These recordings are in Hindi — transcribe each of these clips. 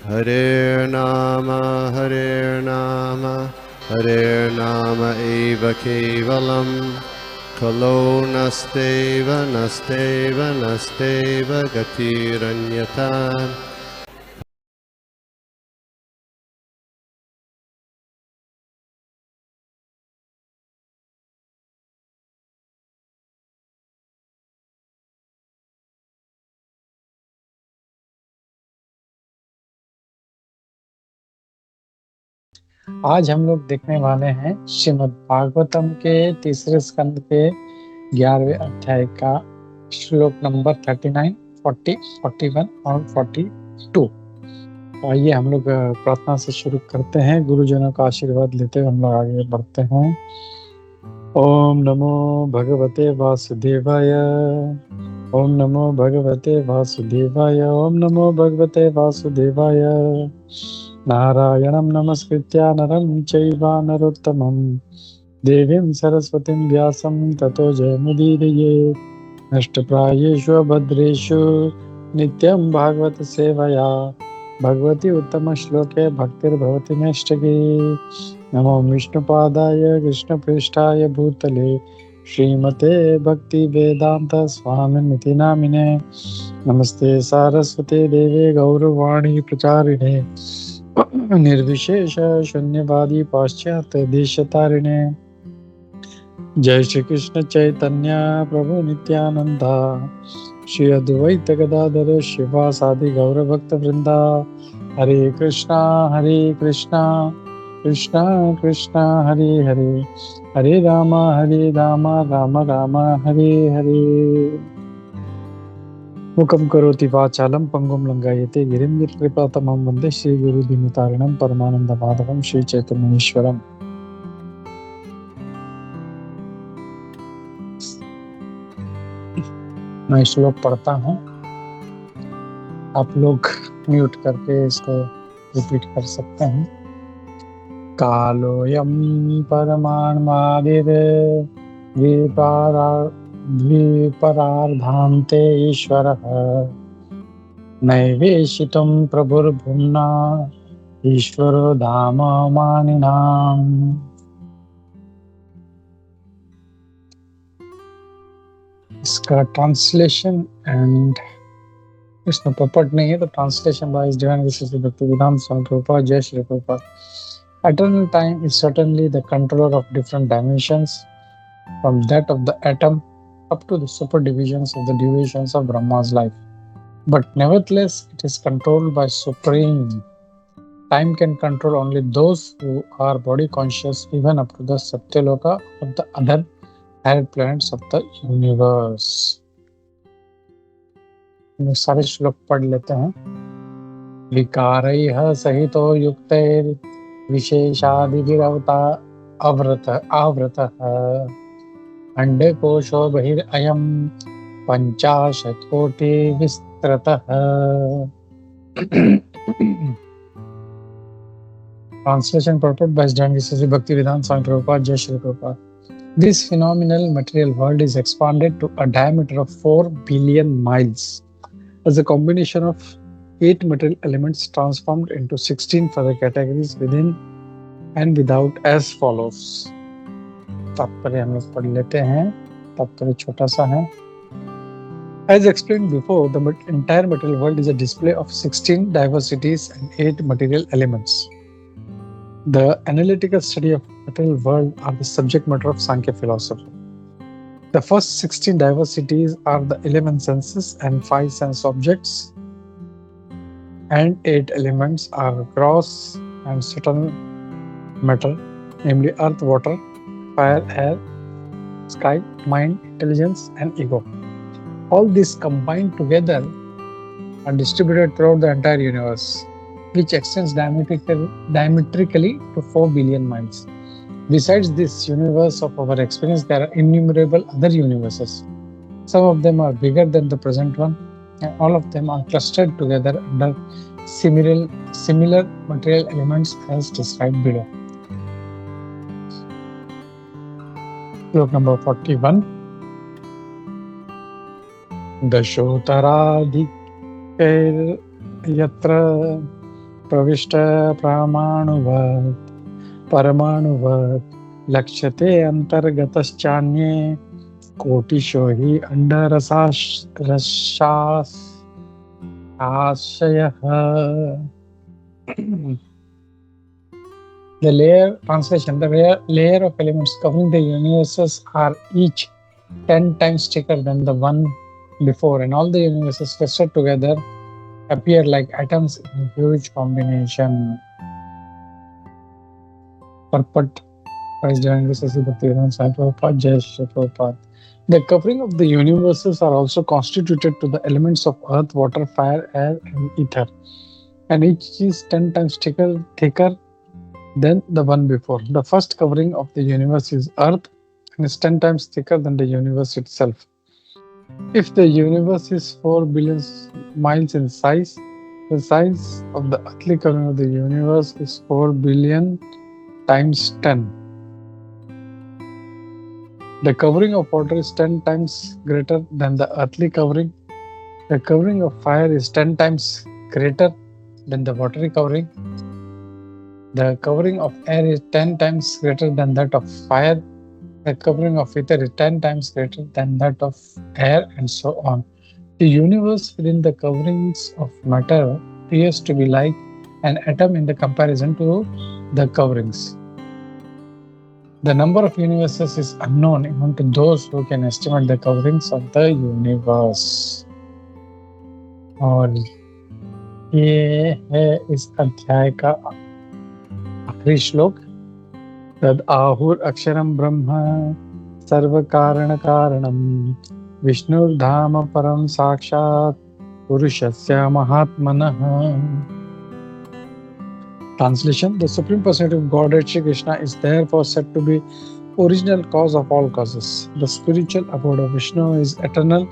Hare Nama Hare Nama eva kevalam Kalo nasteva nasteva nasteva gatiranyata. आज हम लोग देखने वाले हैं श्रीमद् भागवतम के तीसरे स्कंद के 11वें अध्याय का श्लोक नंबर 39, 40, 41 और 42। आइए हम लोग प्रार्थना से शुरू करते हैं। गुरुजनों का आशीर्वाद लेते हुए हम लोग आगे बढ़ते हैं। ओम नमो भगवते वासुदेवाय। ओम नमो भगवते वासुदेवाय। ओम नमो भगवते वासुदेवाय। नारायणं नमस्कृत्य नरं चैव नरोत्तमं देवीं सरस्वतीं व्यासं ततो जयमुदीरयेत्। नष्टप्रायेषु भद्रेषु नित्यं भागवत सेवया भगवती उत्तमश्लोके भक्तिर्भवति नैष्ठिकी। नमो विष्णुपादाय कृष्णप्रेष्ठाय भूतले श्रीमते भक्ति वेदांत स्वामिनिति नामिने। नमस्ते सारस्वते देवे गौरवाणी प्रचारिणे निर्विशेष शून्यवादी पाश्चात्य देशतारिणे। जय श्री कृष्ण चैतन्य प्रभु नित्यानंदा श्री अद्वैत गदाधर शिवासादि गौर भक्त वृंदा। हरे कृष्णा कृष्णा कृष्णा हरे हरे हरे राम राम राम हरे हरे। मुखं करोति वाचालं पंगुं लंघयते गिरिं यत्कृपातमं वन्दे श्रीगुरुदीनतारिणं परमानन्दमाधवं श्रीचैतन्येश्वरम्। मैं श्लोक पढ़ता हूँ, आप लोग म्यूट करके इसको रिपीट कर सकते हैं। कालोऽयं परमाणुमादिर् द्विपरार्धान्ते ईश्वरः नैवेशितं प्रभुर्भुम्ना ईश्वरो धाम मानिनाम्। इसका ट्रांसलेशन एंड इसमें पपट नहीं है, तो translation by his divine grace Bhaktivedanta Swami Prabhupada. जय Shri Prabhupada. Eternal time is certainly the controller of different dimensions, from that of the atom up to the superdivisions of the divisions of Brahma's life. But nevertheless, it is controlled by Supreme. Time can control only those who are body conscious, even up to the Satyaloka or the other higher planets of the universe. सारे श्लोक पढ़ लेते हैं। विकारैः सहितो युक्तैर् विशेषादिभिरवता आवृतः अंडकोशो बहिरयं 50 कोटि विस्तृतः। Translation purport by John Sri Bhaktivedanta Swami Prabhupada. Jai Shri Prabhupada. This phenomenal material world is expanded to a diameter of 4 billion miles as a combination of 8 material elements transformed into 16 further categories within and without as follows. तात्पर्य हम लोग पढ़ लेते हैं। तात्पर्य छोटा सा है। As explained before, the entire material world is a display of 16 diversities and 8 material elements. The analytical study of material world are the subject matter of Sankhya philosophy. The first 16 diversities are the 11 senses and 5 sense objects, and 8 elements are gross and subtle matter, namely earth, water, fire, air, sky, mind, intelligence, and ego. All these combined together are distributed throughout the entire universe, which extends diametrically to 4 billion miles. Besides this universe of our experience, there are innumerable other universes. Some of them are bigger than the present one, and all of them are clustered together under similar material elements as described below. Sloka number 41. Dashotaradhikar yatra प्रविष्ट प्रामाणुवत् परमाणुवत् लक्ष्यते अंतर्गतश्चान्ये कोटिशो हि अंडरसाश्रयः. The layer of elements covering the universes are each 10 times thicker than the one before, and all the universes clustered together appear like atoms in a huge combination. Purport by Janaki Sasi Bhaktivedanta Swami Prabhupada, Jai Shri Prabhupada. The covering of the universes are also constituted to the elements of earth, water, fire, air, and ether, and each is 10 times thicker than the one before. The first covering of the universe is earth and is 10 times thicker than the universe itself. If the universe is 4 billion miles in size, the size of the earthly covering of the universe is 4 billion times 10. The covering of water is 10 times greater than the earthly covering. The covering of fire is 10 times greater than the watery covering. The covering of air is 10 times greater than that of fire. The covering of ether is 10 times greater than that of air, and so on. The universe within the coverings of matter appears to be like an atom in the comparison to the coverings. The number of universes is unknown even to those who can estimate the coverings of the universe. और ये है इस अध्याय का आखिरी श्लोक. तद आहुर अक्षरम ब्रह्म सर्व कारण कारणम विष्णुर्धाम परम साक्षात पुरुषस्य महात्मनः. Translation: The Supreme Personality of Godhead Shri Krishna is therefore said to be original cause of all causes. The spiritual abode of Vishnu is eternal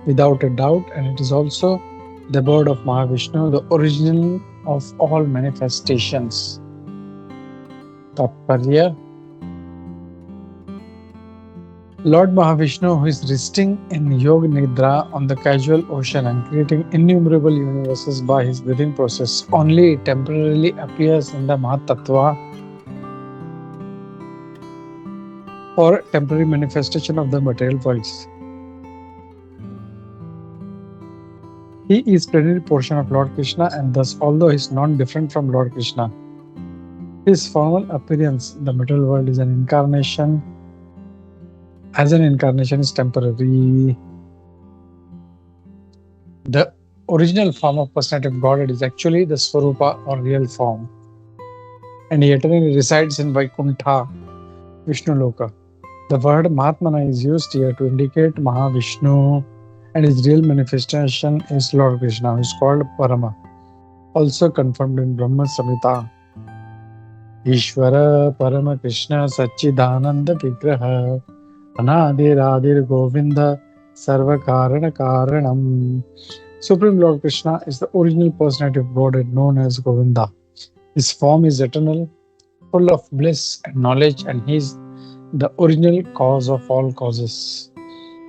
without a doubt, and it is also the abode of Mahavishnu, the original of all manifestations. Tatparya: Lord Mahavishnu, who is resting in Yoga Nidra on the casual ocean and creating innumerable universes by his breathing process, only temporarily appears in the Mahatattva or temporary manifestation of the material worlds. He is plenary portion of Lord Krishna, and thus, although he is non-different from Lord Krishna, his formal appearance in the material world is an incarnation. As an incarnation is temporary. The original form of personality of Godhead is actually the Swarupa or real form, and he eternally resides in Vaikuntha, Vishnu Loka. The word Mahatmana is used here to indicate Mahavishnu, and his real manifestation is Lord Krishna, who is called Parama, also confirmed in Brahma Samhita. Ishvara Parama Krishna Satchidananda Vigraha Anadiradir Govinda Sarva Karana Karanam. Supreme Lord Krishna is the original personality of Godhead known as Govinda. His form is eternal, full of bliss and knowledge, and he is the original cause of all causes.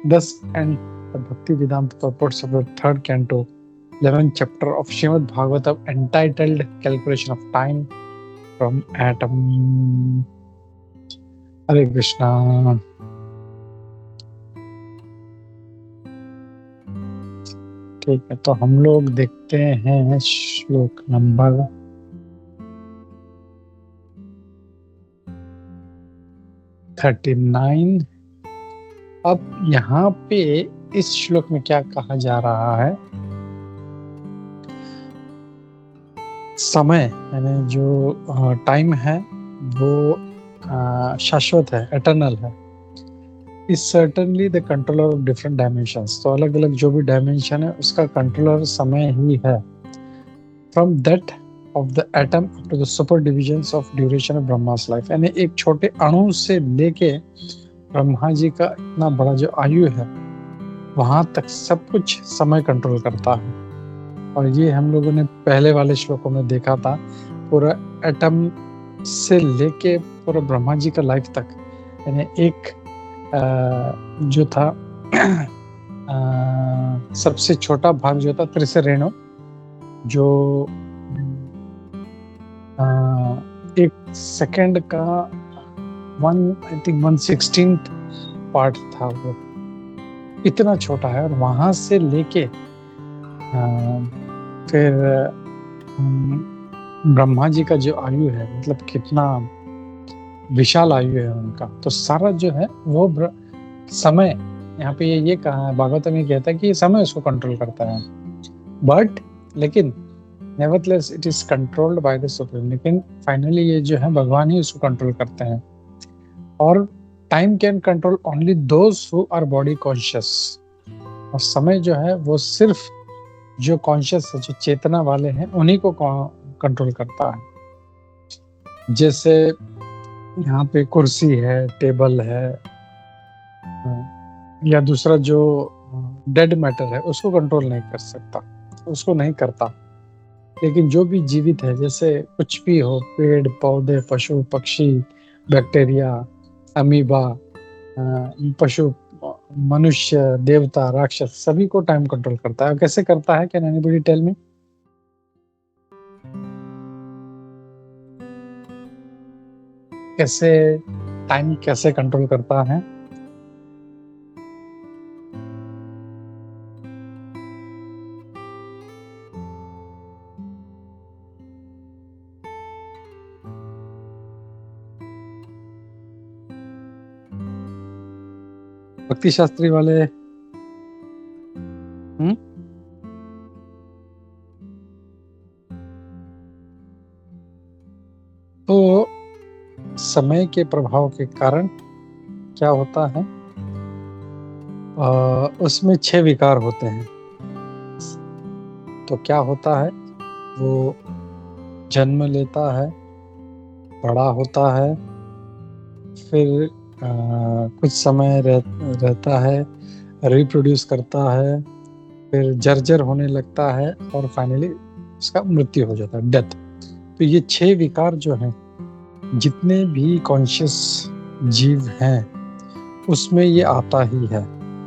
Thus ends the Bhakti Vedanta purports of the 3rd canto, 11th chapter of Srimad Bhagavatam, entitled Calculation of Time from Atom. Hare Krishna. ठीक है, तो हम लोग देखते हैं श्लोक नंबर 39. अब यहाँ पे इस श्लोक में क्या कहा जा रहा है? समय यानी जो टाइम है वो शाश्वत है, एटर्नल है. is certainly the controller of different dimensions. तो अलग अलग जो भी डायमेंशन है उसका कंट्रोलर समय ही है. From that of the atom to the super divisions of duration of Brahma's life. यानी एक छोटे अणु से लेके ब्रह्मा जी का इतना बड़ा जो आयु है वहां तक सब कुछ समय कंट्रोल करता है. और ये हम लोगों ने पहले वाले श्लोकों में देखा था. पूरा एटम से लेके पूरा ब्रह्मा जी का लाइफ तक, यानी एक जो था सबसे छोटा भाग जो था त्रिसरेणु, जो एक सेकंड का 1/16 पार्ट था वो, इतना छोटा है। और वहां से लेके फिर ब्रह्मा जी का जो आयु है, मतलब कितना विशाल आयु है उनका, तो सारा जो है वो समय, यहाँ पे ये कहा है, भागवतम में कहता है कि समय उसको कंट्रोल करता है, बट लेकिन nevertheless it is controlled by the supreme. लेकिन फाइनली ये जो है भगवान ही उसको कंट्रोल करते हैं। और time can control only those who our body conscious. और समय जो है वो सिर्फ जो कॉन्शियस है, जो चेतना वाले हैं, उन्हीं को कंट्रोल करता है। जैसे यहाँ पे कुर्सी है, टेबल है, या दूसरा जो डेड मैटर है, उसको कंट्रोल नहीं कर सकता, उसको नहीं करता। लेकिन जो भी जीवित है, जैसे कुछ भी हो, पेड़ पौधे, पशु पक्षी, बैक्टीरिया, अमीबा, पशु, मनुष्य, देवता, राक्षस, सभी को टाइम कंट्रोल करता है। कैसे करता है? Can anybody tell me? कैसे टाइम कैसे कंट्रोल करता है? भक्ति शास्त्री वाले तो समय के प्रभाव के कारण क्या होता है, उसमें 6 विकार होते हैं। तो क्या होता है, वो जन्म लेता है, बड़ा होता है, फिर कुछ समय रहता है, रिप्रोड्यूस करता है, फिर जर्जर होने लगता है, और फाइनली उसका मृत्यु हो जाता है, डेथ। तो ये 6 विकार जो हैं, जितने भी कॉन्शियस जीव हैं उसमें ये आता ही है।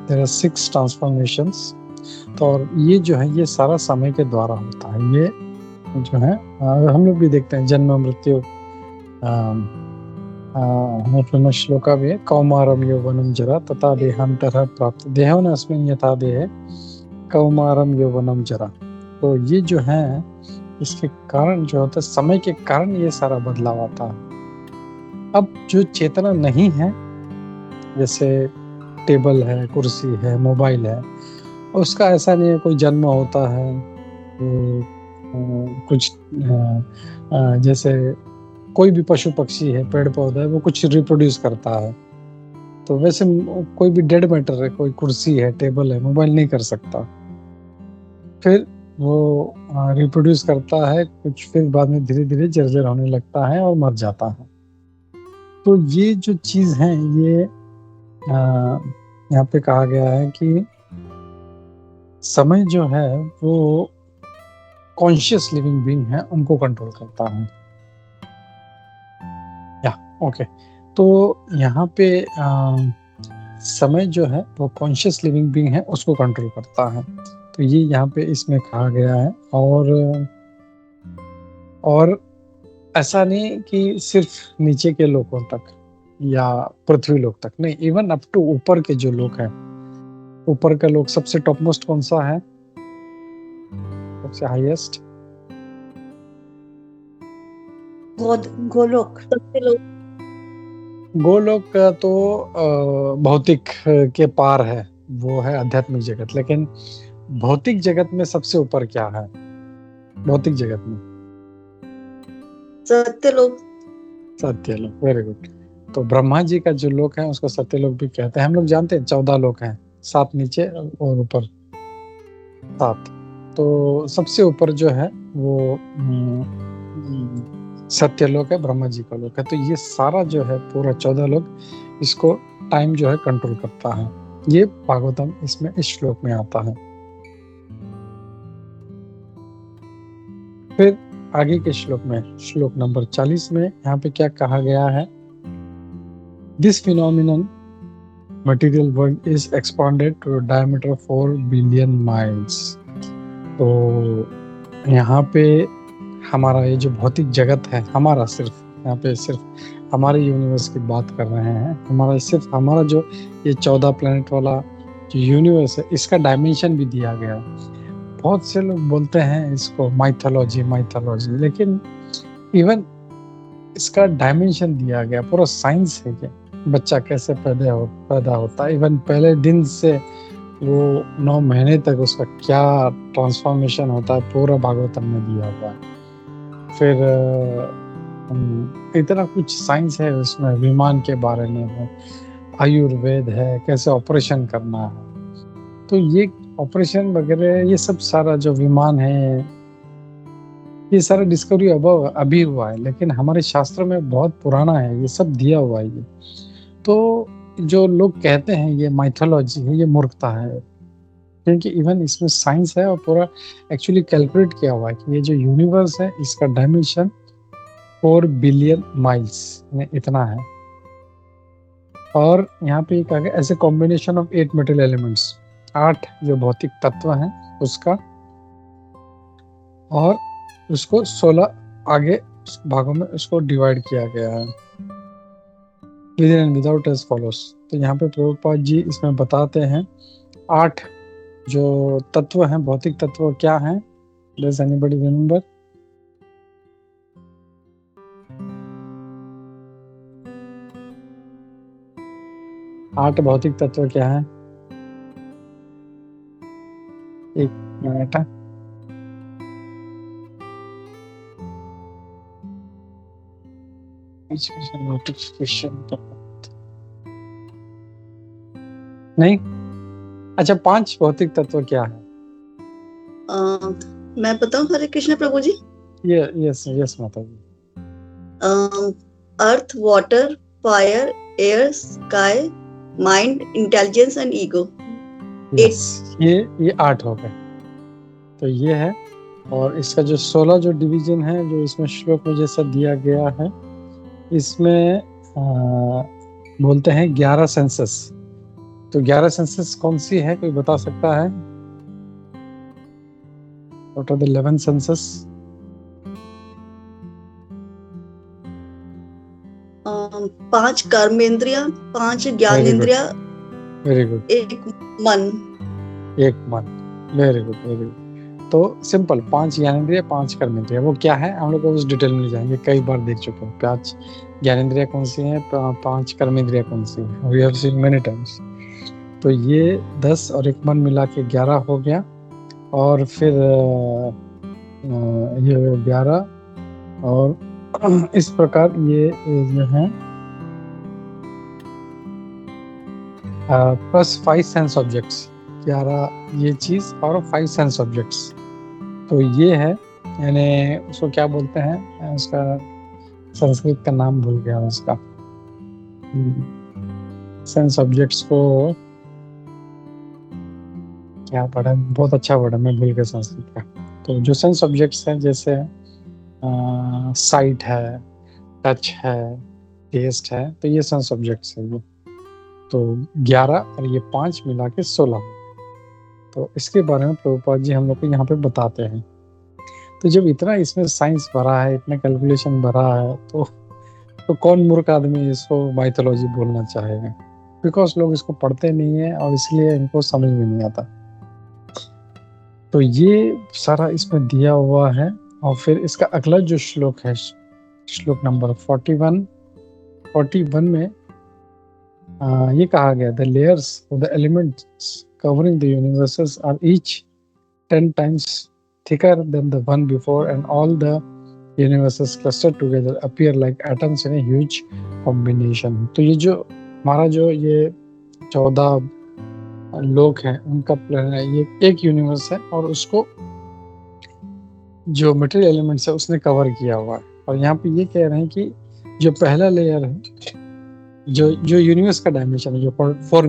There are 6 transformations. तो और ये जो है, ये सारा समय के द्वारा होता है। ये जो है हम लोग भी देखते हैं, जन्म मृत्यु, हमें श्लोका भी है, कौमारम यौवनम जरा तथा देहांतरः प्राप्त देहोन अस्मिन् यथा देहे कौमारम यौवनम जरा। तो ये जो है, इसके कारण जो होता है, समय के कारण ये सारा बदलाव आता है। अब जो चेतना नहीं है, जैसे टेबल है, कुर्सी है, मोबाइल है, उसका ऐसा नहीं है कोई जन्म होता है, कुछ जैसे कोई भी पशु पक्षी है, पेड़ पौधा है, वो कुछ रिप्रोड्यूस करता है। तो वैसे कोई भी डेड मैटर है, कोई कुर्सी है, टेबल है, मोबाइल नहीं कर सकता। फिर वो रिप्रोड्यूस करता है कुछ, फिर बाद में धीरे धीरे जर्जर होने लगता है और मर जाता है। तो ये जो चीज है, ये यहाँ पे कहा गया है कि समय जो है वो कॉन्शियस लिविंग बीइंग है, उनको कंट्रोल करता है। ओके, तो यहाँ पे समय जो है वो कॉन्शियस लिविंग बीइंग है, उसको कंट्रोल करता है। तो ये यहाँ पे इसमें कहा गया है। और ऐसा नहीं कि सिर्फ नीचे के लोगों तक या पृथ्वी लोक तक, नहीं, इवन अप टू ऊपर के जो लोग हैं, ऊपर का लोग सबसे टॉप मोस्ट कौन सा है, सबसे हाईएस्ट? गोलोक। गोलोक का तो भौतिक के पार है, वो है आध्यात्मिक जगत। लेकिन भौतिक जगत में सबसे ऊपर क्या है? भौतिक जगत में सत्यलोक। Satyalok, very good. तो ब्रह्मा जी का जो लोक है उसको सत्यलोक भी कहते हैं। हम लोग जानते हैं 14 लोक हैं, 7 नीचे और ऊपर 7। तो सबसे ऊपर जो है वो सत्यलोक है, ब्रह्मा जी का लोक है। तो ये सारा जो है पूरा 14 लोक, इसको टाइम जो है कंट्रोल करता है। ये भागवतम इसमें इस श्लोक में आता है। फिर आगे के श्लोक में, श्लोक नंबर 40 में यहाँ पे क्या कहा गया है, this phenomenon material world is expanded to diameter of 4 billion miles. तो यहाँ पे हमारा ये जो भौतिक जगत है, हमारा सिर्फ यहाँ पे सिर्फ हमारे यूनिवर्स की बात कर रहे हैं। हमारा जो ये 14 प्लैनेट वाला जो यूनिवर्स है, इसका डायमेंशन भी दिया गया है। बहुत से लोग बोलते हैं इसको माइथोलॉजी, लेकिन इवन इसका डायमेंशन दिया गया, पूरा साइंस है कि बच्चा कैसे पैदा होता है। इवन पहले दिन से वो 9 महीने तक उसका क्या ट्रांसफॉर्मेशन होता है, पूरा भागवतम में दिया हुआ है। फिर इतना कुछ साइंस है उसमें, विमान के बारे में है, आयुर्वेद है, कैसे ऑपरेशन करना है। तो ये ऑपरेशन वगैरह ये सब सारा जो विमान है, ये सारा डिस्कवरी अभी हुआ है, लेकिन हमारे शास्त्रों में बहुत पुराना है, ये सब दिया हुआ है ये। तो जो लोग कहते हैं ये माइथोलॉजी है, ये मूर्खता है, क्योंकि इवन इसमें साइंस है और पूरा एक्चुअली कैलकुलेट किया हुआ है कि ये जो यूनिवर्स है इसका डायमेंशन 4 बिलियन माइल्स में इतना है। और यहाँ पे कहा गया as a combination of 8 material elements, 8 जो भौतिक तत्व हैं उसका, और उसको 16 आगे भागों में उसको डिवाइड किया गया है, within and without as follows. तो यहाँ पे प्रभुपाद जी इसमें बताते हैं 8 जो तत्व हैं, भौतिक तत्व क्या हैं? Does anybody remember? आठ भौतिक तत्व क्या हैं? एक मिनट है। नोटिफिकेशन नहीं। अच्छा, 5 भौतिक तत्व क्या है? मैं बताऊं? हरे कृष्ण प्रभु जी। यस माता जी। Earth, water, fire, air, sky, mind, intelligence and ego. ये 8 हो गए। तो ये है, और इसका जो 16 जो डिवीजन है जो इसमें श्लोक में जैसा दिया गया है, इसमें बोलते हैं 11 सेंसस। तो 11 सेंसस कौन सी है, कोई बता सकता है? What are the 11 senses? 5 कर्मेंद्रिया, 5 ज्ञानेंद्रिया, very good, एक मन। Very good. तो सिंपल 5 ज्ञानेंद्रिय, 5 कर्मेंद्रिय, वो क्या है हम लोग उस डिटेल में जाएंगे, कई बार देख चुके हैं। 5 ज्ञानेंद्रिय कौन सी है, 5 कर्मेंद्रिय कौन सी है, we have seen many times. तो ये 10 और एक मन मिला के 11 हो गया। और फिर ये 11, और इस प्रकार ये जो है प्लस 5 सेंस ऑब्जेक्ट्स, 11 ये चीज और 5 सेंस ऑब्जेक्ट्स। तो ये है, यानी उसको क्या बोलते हैं, उसका संस्कृत का नाम भूल गया उसका, सेंस ऑब्जेक्ट्स को क्या पढ़ा, बहुत अच्छा वर्ड है, मैं भूल गया संस्कृत का। तो जो सेंस ऑब्जेक्ट्स हैं जैसे साइट है, टच है, टेस्ट है, तो ये सेंस ऑब्जेक्ट्स है ये। तो 11 और ये 5 मिला के 16। तो इसके बारे में प्रभुपाद जी हम लोग को यहाँ पे बताते हैं। तो जब इतना इसमें साइंस भरा है, इतना कैलकुलेशन भरा है, तो कौन मूर्ख आदमी इसको माइथोलॉजी बोलना चाहेगा? बिकॉज लोग इसको पढ़ते नहीं है और इसलिए इनको समझ में नहीं आता। तो ये सारा इसमें दिया हुआ है। और फिर इसका अगला जो श्लोक है, श्लोक नंबर 41 में ये कहा गया, the layers of the elements covering the universes are each 10 times thicker than the one before, and all the universes clustered together appear like atoms in a huge combination. तो ये जो हमारा जो ये 14 लोग हैं उनका प्लान है, ये एक यूनिवर्स है और उसको जो मटेरियल एलिमेंट्स है उसने कवर किया हुआ है। और यहाँ पे ये कह रहे हैं कि जो पहला लेयर है, जो यूनिवर्स का डायमेंशन है, जो 4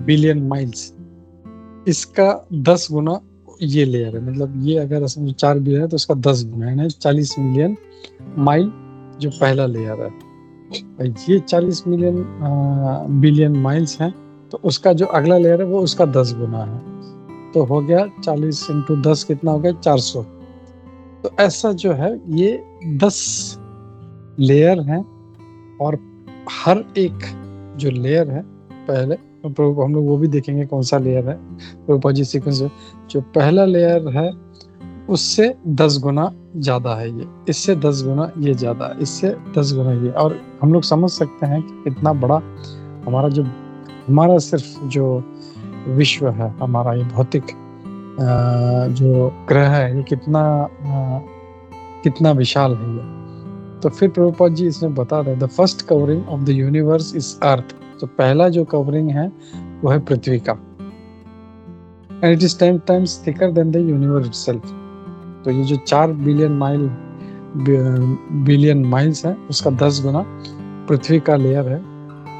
बिलियन माइल्स, इसका 10 गुना ये लेयर है। मतलब ये अगर 4 बिलियन है तो उसका 10 गुना है, 40 मिलियन माइल जो पहला लेयर है। ये 40 बिलियन माइल्स है, तो उसका जो अगला लेयर है वो उसका 10 गुना है। तो हो गया 40 × 10 कितना हो गया, 400। तो ऐसा जो है ये 10 लेयर हैं, और हर एक जो लेयर है पहले प्रभु हम लोग वो भी देखेंगे कौन सा लेयर है प्रभुपाद जी सीक्वेंस में। जो पहला लेयर है उससे 10 गुना ज्यादा है ये, इससे 10 गुना ये ज्यादा है, इससे 10 गुना ये। और हम लोग समझ सकते हैं कि कितना बड़ा हमारा सिर्फ जो विश्व है, हमारा ये भौतिक जो ग्रह है, ये कितना विशाल है ये। तो फिर प्रभुपाद जी इसमें बता रहे, the first covering of the universe is earth. तो पहला जो कवरिंग है वो है पृथ्वी का, and it is 10 times thicker than the universe itself. तो ये जो 4 बिलियन माइल्स है उसका 10 गुना पृथ्वी का लेयर है।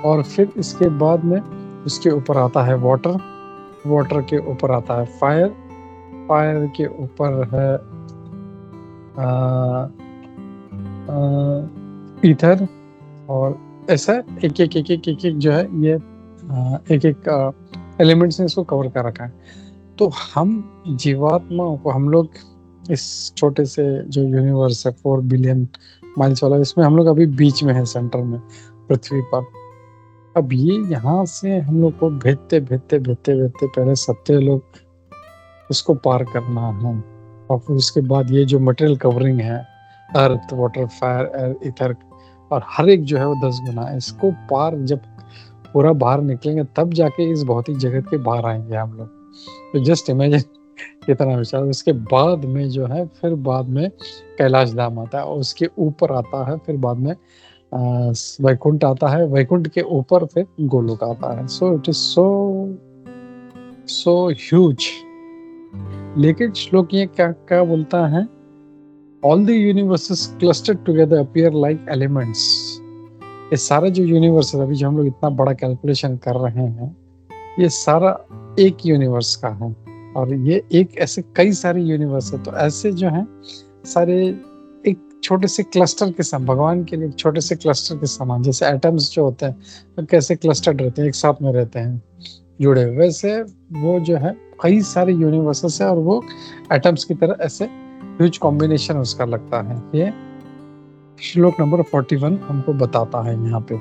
और फिर इसके बाद में उसके ऊपर आता है वाटर के ऊपर आता है फायर के ऊपर है ईथर, और ऐसा एक जो है ये एक एलिमेंट्स ने इसको कवर कर रखा है। तो हम जीवात्माओं को, हम लोग इस छोटे से जो यूनिवर्स है 4 बिलियन माइल्स वाला, इसमें हम लोग अभी बीच में है, सेंटर में पृथ्वी पर। अब ये यहाँ से हम लोग को भेजते पहले सत्यलोक उसको पार करना है, और फिर उसके बाद ये जो मटेरियल कवरिंग है अर्थ, वाटर, फायर, एयर, ईथर, और हर एक जो है वो 10 गुना है। इसको पार जब पूरा बाहर निकलेंगे तब जाके इस भौतिक जगत के बाहर आएंगे हम लोग। तो जस्ट इमेजिन कितना विशाल। उसके बाद में जो है फिर बाद में कैलाश धाम आता है, और उसके ऊपर आता है फिर बाद में वैकुंठ आता है, वैकुंठ के ऊपर फिर गोलोक आता है। So it is so huge. लेकिन श्लोक ये क्या बोलता है, all the universes clustered together appear like elements. ये सारा जो यूनिवर्स है, अभी जो हम लोग इतना बड़ा कैलकुलेशन कर रहे हैं, ये सारा एक यूनिवर्स का है, और ये एक ऐसे कई सारे यूनिवर्स है। तो ऐसे जो है सारे एक छोटे से क्लस्टर के समान, भगवान के लिए छोटे से क्लस्टर के समान, जैसे एटम्स जो होते हैं तो कैसे क्लस्टर्ड रहते हैं, एक साथ में रहते हैं जुड़े, वैसे वो जो है कई सारे यूनिवर्सेस है, और वो एटम्स की तरह ऐसे ह्यूज कॉम्बिनेशन उसका लगता है। ये श्लोक नंबर 41 हमको बताता है यहाँ पे।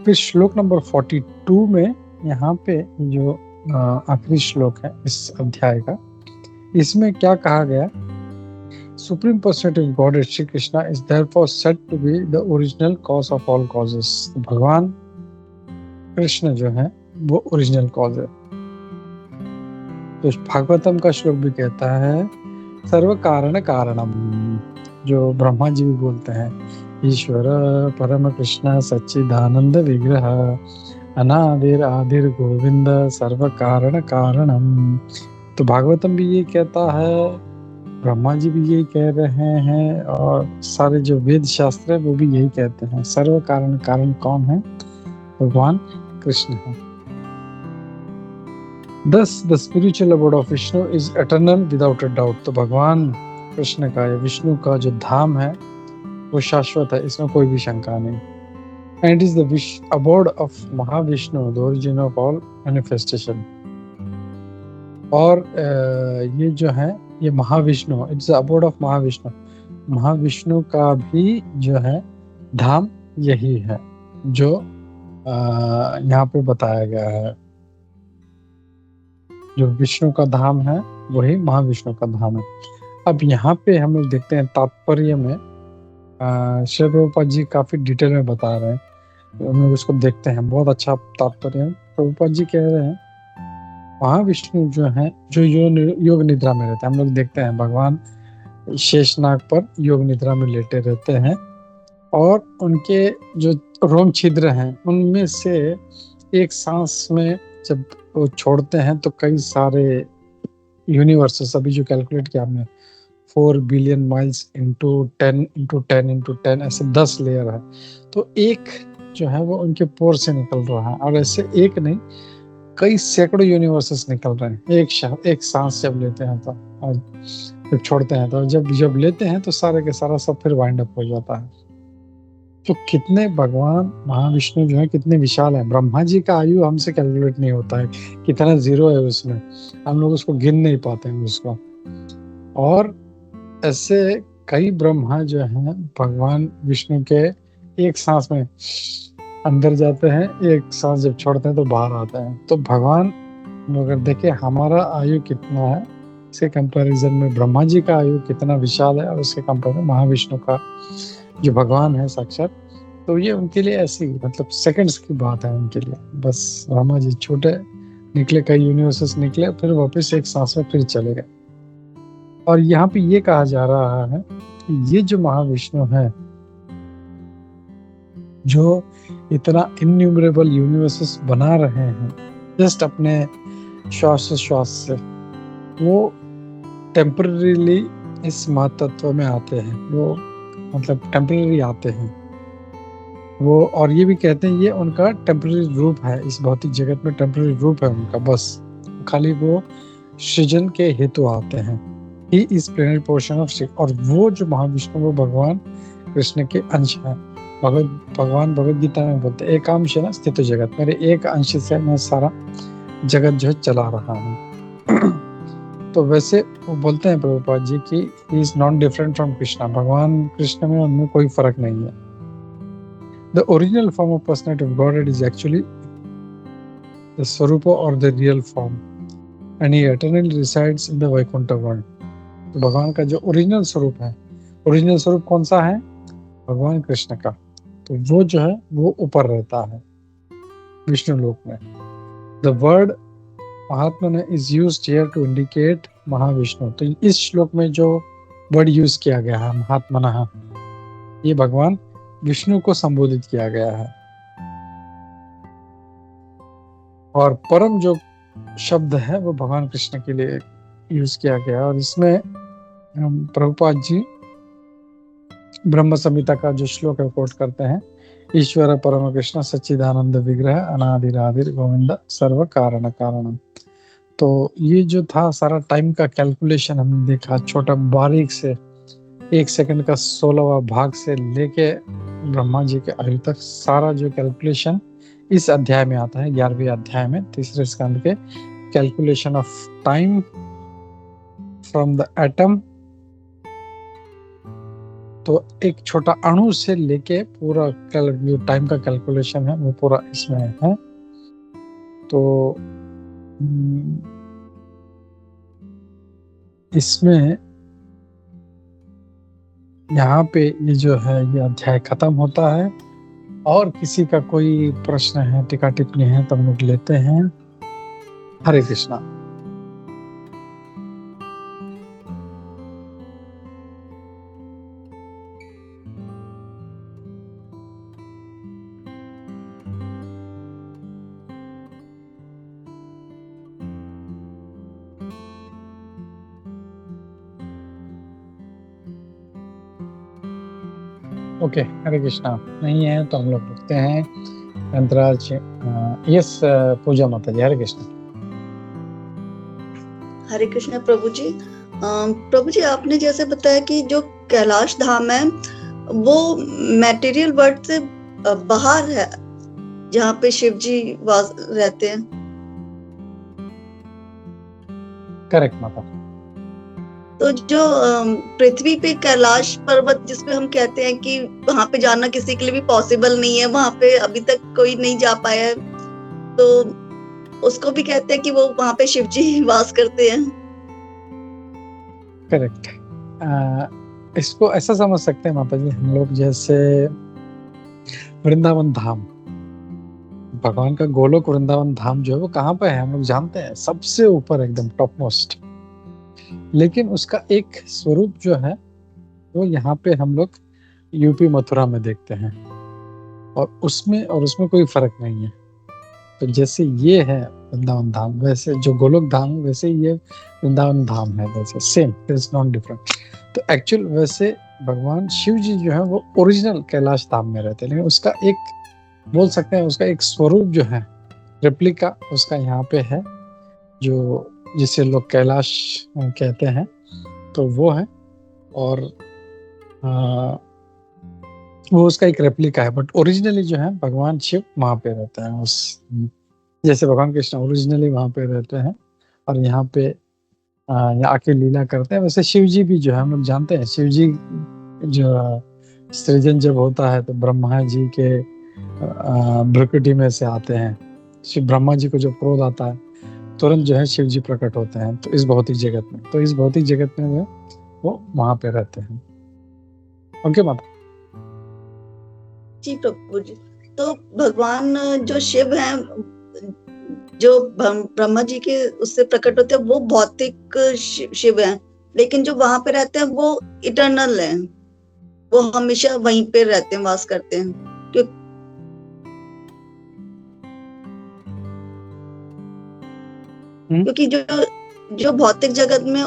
फिर श्लोक नंबर 42 में यहाँ पे जो आखिरी श्लोक है इस अध्याय का, इसमें क्या कहा गया, supreme personality of God Shri Krishna is therefore said to be the original cause of all causes. भगवान कृष्ण जो है वो ओरिजिनल कॉज है। तो भागवतम का श्लोक भी कहता है सर्व कारण कारणम, जो ब्रह्मा जी भी बोलते हैं, ईश्वर परम कृष्ण सच्चिदानंद विग्रह अनादिर आदिर गोविंद सर्व कारण कारणम। तो भागवतम भी ये कहता है, ब्रह्मा जी भी यही कह रहे हैं, और सारे जो वेद शास्त्र है वो भी यही कहते हैं। सर्व कारण कारण कौन है? भगवान कृष्ण है। Thus the spiritual abode of Vishnu is eternal without a doubt। तो भगवान कृष्ण का या विष्णु का जो धाम है वो शाश्वत है, इसमें कोई भी शंका नहीं। And it is the abode of Mahavishnu, the origin of all manifestation। और ये जो है ये Mahavishnu, it's the abode of Mahavishnu, Mahavishnu का भी जो है धाम यही है जो यहाँ पे बताया गया है। जो विष्णु का धाम है वही महाविष्णु का धाम है। अब यहाँ पे हम लोग देखते हैं तात्पर्य में श्री प्रभुपाद जी काफी डिटेल में बता रहे हैं, हम लोग उसको देखते हैं। बहुत अच्छा तात्पर्य है। प्रभुपाद जी कह रहे हैं महाविष्णु जो है जो योग निद्रा में रहते हैं। हम लोग देखते हैं भगवान शेषनाग पर योग निद्रा में लेटे रहते हैं, और उनके जो रोम छिद्र हैं उनमें से एक सांस में जब वो छोड़ते हैं तो कई सारे यूनिवर्सेस, अभी जो कैलकुलेट किया हमने 4 बिलियन माइल्स इंटू 10 ऐसे 10 लेयर है। तो एक जो है वो उनके पोर से निकल रहा है, और ऐसे एक नहीं कई सैकड़ों यूनिवर्सेस निकल रहे हैं एक सांस जब लेते हैं तो, और जब छोड़ते हैं तो, जब लेते हैं तो सारे के सारा सब फिर वाइंड अप हो जाता है। तो कितने भगवान महाविष्णु जो है कितने विशाल है। ब्रह्मा जी का आयु हमसे कैलकुलेट नहीं होता है, कितना जीरो है उसमें, हम लोग उसको गिन नहीं पाते हैं उसको। और ऐसे कई ब्रह्मा जो हैं भगवान विष्णु के एक सांस में अंदर जाते हैं, एक सांस जब छोड़ते हैं तो बाहर आते हैं। तो भगवान अगर देखें हमारा आयु कितना है, इसके कंपैरिजन में ब्रह्मा जी का आयु कितना विशाल है, और उसके कंपैरिजन में महाविष्णु का जो भगवान है साक्षात, तो ये उनके लिए ऐसी मतलब सेकंड्स की बात है उनके लिए। बस ब्रह्मा जी छोटे निकले, कई यूनिवर्सेस निकले, फिर वापस एक सांस में फिर चले गए। और यहाँ पे ये कहा जा रहा है कि ये जो महाविष्णु है, जो इतना इन्यूमरेबल यूनिवर्सेस बना रहे हैं जस्ट अपने श्वास से, वो टेम्पररीली इस महातत्व में आते हैं, वो मतलब टेम्पररी आते हैं वो। और ये भी कहते हैं ये उनका टेम्पररी रूप है, इस भौतिक जगत में टेम्पररी रूप है उनका, बस खाली वो सृजन के हेतु आते हैं। He is plenary portion of Shiva. और वो जो महाविष्णु वो भगवान कृष्ण के अंश है। भगवान भगवद गीता में बोलते एक अंश है ना स्थित जगत, मेरे एक अंश से मैं सारा जगत जो है चला रहा हूँ। तो वैसे वो बोलते हैं प्रभुपाद जी कि he is not different from Krishna. भगवान कृष्ण में उनमें कोई फर्क नहीं है। The original form of personality of God is actually the स्वरूप और the real form, and he eternally resides in the Vaikuntha world. तो भगवान का जो ओरिजिनल स्वरूप है, ओरिजिनल स्वरूप कौन सा है? भगवान कृष्ण का। तो वो जो है वो ऊपर रहता है विष्णु लोक में। द वर्ड महात्मा ने is used here to indicate Mahavishnu. तो इस श्लोक में जो वर्ड यूज किया गया है महात्मनः, ये भगवान विष्णु को संबोधित किया गया है। और परम जो शब्द है वो भगवान कृष्ण के लिए यूज किया गया है। और इसमें प्रभुपाद जी ब्रह्म संहिता का जो श्लोक है कोट करते हैं, ईश्वर परम कृष्ण सच्चिदानंद विग्रह अनादिरादिर गोविंद सर्व कारण कारणम। तो ये जो था सारा टाइम का कैलकुलेशन हमने देखा, छोटा बारीक से 1 सेकंड का 16वां भाग से लेके ब्रह्मा जी के आयु तक सारा जो कैलकुलेशन इस अध्याय में आता है, 11वें अध्याय में 3रे स्कंद के calculation of time from the atom. तो एक छोटा अणु से लेके पूरा जो टाइम का कैलकुलेशन है वो पूरा इसमें है। तो इसमें यहाँ पे ये जो है ये अध्याय खत्म होता है। और किसी का कोई प्रश्न है, टीका टिप्पणी है तो हम लोग लेते हैं। हरे कृष्णा। ओके, हरे कृष्णा। नहीं है तो हम लोग रुकते हैं। अंतराज यस पूजा माता जी, हरे कृष्णा। हरे कृष्णा प्रभु जी। प्रभु जी आपने जैसे बताया कि जो कैलाश धाम है वो मटेरियल वर्ल्ड से बाहर है, जहाँ पे शिव जी वास रहते हैं। करेक्ट माता। तो जो पृथ्वी पे कैलाश पर्वत जिसपे हम कहते हैं कि वहां पे जाना किसी के लिए भी पॉसिबल नहीं है, वहां पे अभी तक कोई नहीं जा पाया है, तो उसको भी कहते हैं कि वो वहां पे शिव जी वास करते हैं। करेक्ट। इसको ऐसा समझ सकते हैं माता जी, हम लोग जैसे वृंदावन धाम, भगवान का गोलोक वृंदावन धाम जो है वो कहाँ पे है हम लोग जानते हैं, सबसे ऊपर एकदम टॉप मोस्ट। लेकिन उसका एक स्वरूप जो है वो यहाँ पे हम लोग यूपी मथुरा में देखते हैं, और उसमें कोई फर्क नहीं है। तो जैसे ये है वृंदावन धाम, वैसे जो गोलोक धाम वैसे ये वृंदावन धाम है, वैसे सेम, इज नॉट डिफरेंट। तो एक्चुअल वैसे भगवान शिव जी जो है वो ओरिजिनल कैलाश धाम में रहते हैं, लेकिन उसका एक बोल सकते हैं उसका एक स्वरूप जो है रेप्लिका उसका यहाँ पे है, जो जिसे लोग कैलाश कहते हैं, तो वो है। और वो उसका एक रेप्लिका है, बट ओरिजिनली जो है भगवान शिव वहाँ पे रहते हैं। उस जैसे भगवान कृष्ण ओरिजिनली वहाँ पे रहते हैं, और यहाँ पे या आके लीला करते हैं। वैसे शिव जी भी जो है हम लोग जानते हैं, शिव जी जो सृजन जब होता है तो ब्रह्मा जी के भ्रुकुटी में से आते हैं। शिव ब्रह्मा जी को जब क्रोध आता है तुरंत जो है शिव जी प्रकट होते हैं तो इस भौतिक जगत में, तो इस भौतिक जगत में वो वहां पे रहते हैं। ओके माता। जी प्रभु जी। तो भगवान जो शिव हैं, जो ब्रह्मा जी के उससे प्रकट होते हैं, वो भौतिक शिव हैं, लेकिन जो वहां पे रहते हैं वो इटर्नल हैं, वो हमेशा वहीं पे रहते हैं, वास करते हैं। क्योंकि जो भौतिक जगत में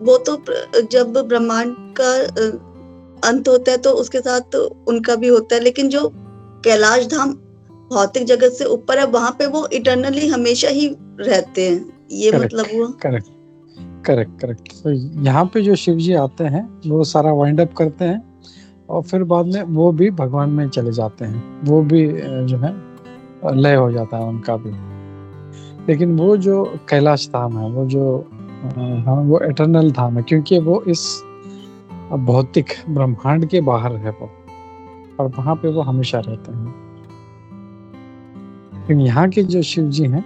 वो तो जब ब्रह्मांड का अंत होता है तो उसके साथ उनका भी होता है, लेकिन जो कैलाश धाम भौतिक जगत से ऊपर है, वहां पे वो इटर्नली हमेशा ही रहते हैं। ये मतलब हुआ। करेक्ट। तो यहाँ पे जो शिव जी आते हैं वो सारा वाइंड अप करते हैं और फिर बाद में वो भी भगवान में चले जाते हैं, वो भी जो है लय हो जाता है उनका भी। लेकिन वो जो कैलाश धाम है, वो जो हाँ, वो एटर्नल धाम है, क्योंकि वो इस भौतिक ब्रह्मांड के बाहर है वो, और वहां पे वो हमेशा रहते हैं। लेकिन यहाँ के जो शिव जी हैं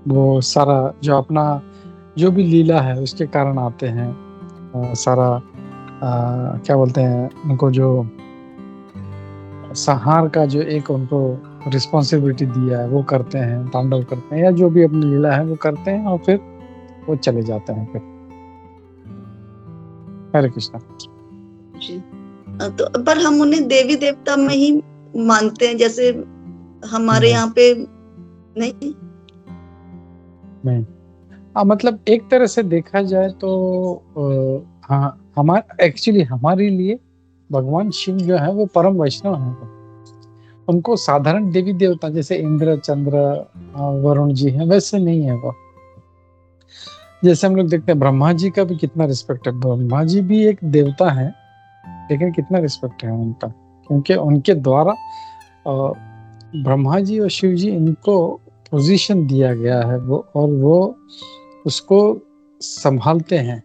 वो सारा जो अपना जो भी लीला है उसके कारण आते हैं। सारा क्या बोलते हैं उनको, जो संहार का जो एक उनको रिस्पॉन्सिबिलिटी दिया है वो करते हैं, तांडव करते हैं, या जो भी अपनी लीला है वो करते हैं और फिर वो चले जाते हैं फिर। हरे कृष्णा जी। तो पर हम उन्हें देवी देवता में ही मानते हैं, जैसे हमारे यहाँ पे नहीं। मतलब एक तरह से देखा जाए तो हाँ, एक्चुअली हमारे लिए भगवान शिव जो है वो परम वैष्णव है। उनको साधारण देवी देवता जैसे इंद्र, चंद्र, वरुण जी हैं वैसे नहीं है वो। जैसे हम लोग देखते हैं ब्रह्मा जी का भी कितना रिस्पेक्ट है, ब्रह्मा जी भी एक देवता है, लेकिन कितना रिस्पेक्ट है उनका, क्योंकि उनके द्वारा ब्रह्मा जी और शिव जी इनको पोजीशन दिया गया है वो, और वो उसको संभालते हैं।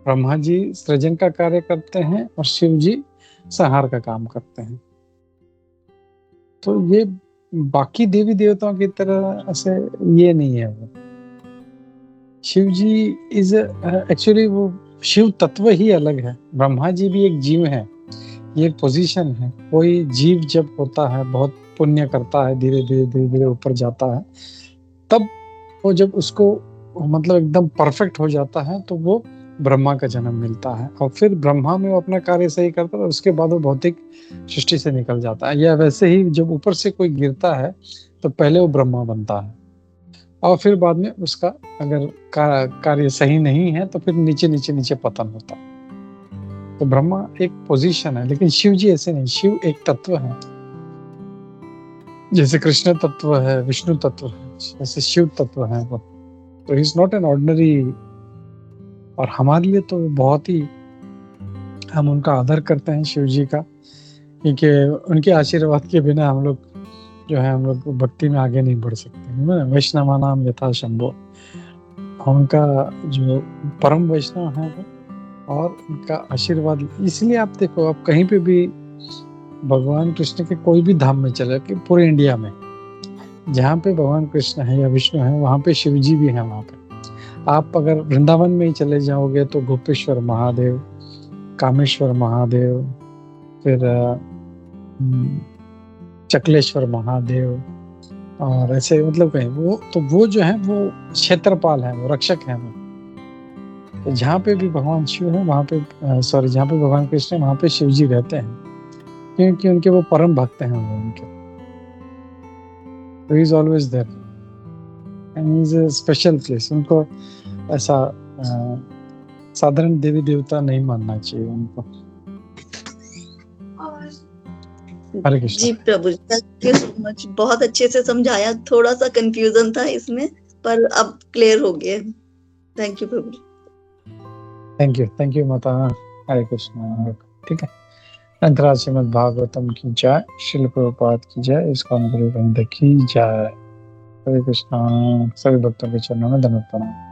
ब्रह्मा जी सृजन का कार्य करते हैं और शिव जी संहार का काम करते हैं। तो ये बाकी देवी देवताओं की तरह ऐसे ये नहीं है। वो शिव जी इज एक्चुअली वो शिव तत्व ही अलग है। ब्रह्मा जी भी एक जीव है, ये एक पोजीशन है। कोई जीव जब होता है, बहुत पुण्य करता है, धीरे धीरे ऊपर जाता है, तब वो जब उसको मतलब एकदम परफेक्ट हो जाता है तो वो ब्रह्मा का जन्म मिलता है, और फिर ब्रह्मा में वो अपना कार्य सही करता है, उसके बाद वो भौतिक सृष्टि से निकल जाता है। या वैसे ही जब ऊपर से कोई गिरता है तो पहले वो ब्रह्मा बनता है, और फिर बाद में उसका अगर कार्य सही नहीं है तो फिर नीचे पतन होता है। तो ब्रह्मा एक पोजीशन है, लेकिन शिव जी ऐसे नहीं। शिव एक तत्व है, जैसे कृष्ण तत्व है, विष्णु तत्व है, जैसे शिव तत्व है वो। तो ही इज नॉट एन ऑर्डिनरी। और हमारे लिए तो बहुत ही हम उनका आदर करते हैं शिव जी का, क्योंकि उनके आशीर्वाद के बिना हम लोग जो है, हम लोग भक्ति में आगे नहीं बढ़ सकते। वैष्णव नाम यथा शंभो, उनका जो परम वैष्णव है वो, और उनका आशीर्वाद। इसलिए आप देखो, आप कहीं पे भी भगवान कृष्ण के कोई भी धाम में चले, कि पूरे इंडिया में जहाँ पे भगवान कृष्ण है या विष्णु है, वहाँ पे शिव जी भी है। वहाँ पे आप अगर वृंदावन में ही चले जाओगे तो गोपेश्वर महादेव, कामेश्वर महादेव, फिर चकलेश्वर महादेव, और ऐसे मतलब कहीं वो जो है वो क्षेत्रपाल है, वो रक्षक है वो। तो जहाँ पे भी भगवान शिव है वहाँ पे जहाँ पे भगवान कृष्ण है वहाँ पे शिव जी रहते हैं, क्योंकि उनके वो परम भक्त हैं वो उनके। He is always there and is a special place. उनको ऐसा साधारण देवी देवता नहीं मानना चाहिए उनको। हरे कृष्ण। जी प्रभु, थैंक यू सो मच। बहुत अच्छे से समझाया, थोड़ा सा कंफ्यूजन था इसमें, पर अब क्लियर हो गया। Thank you Prabhu. Thank you माता। हरे कृष्ण। ठीक है। अंतराज श्रीमद् भागवतम की जय, श्रील प्रभुपाद की जय, इस्कॉन गुरु वृंद की जय। हरे कृष्णा। सभी भक्तों के चरणों में धन्यवाद प्रणाम।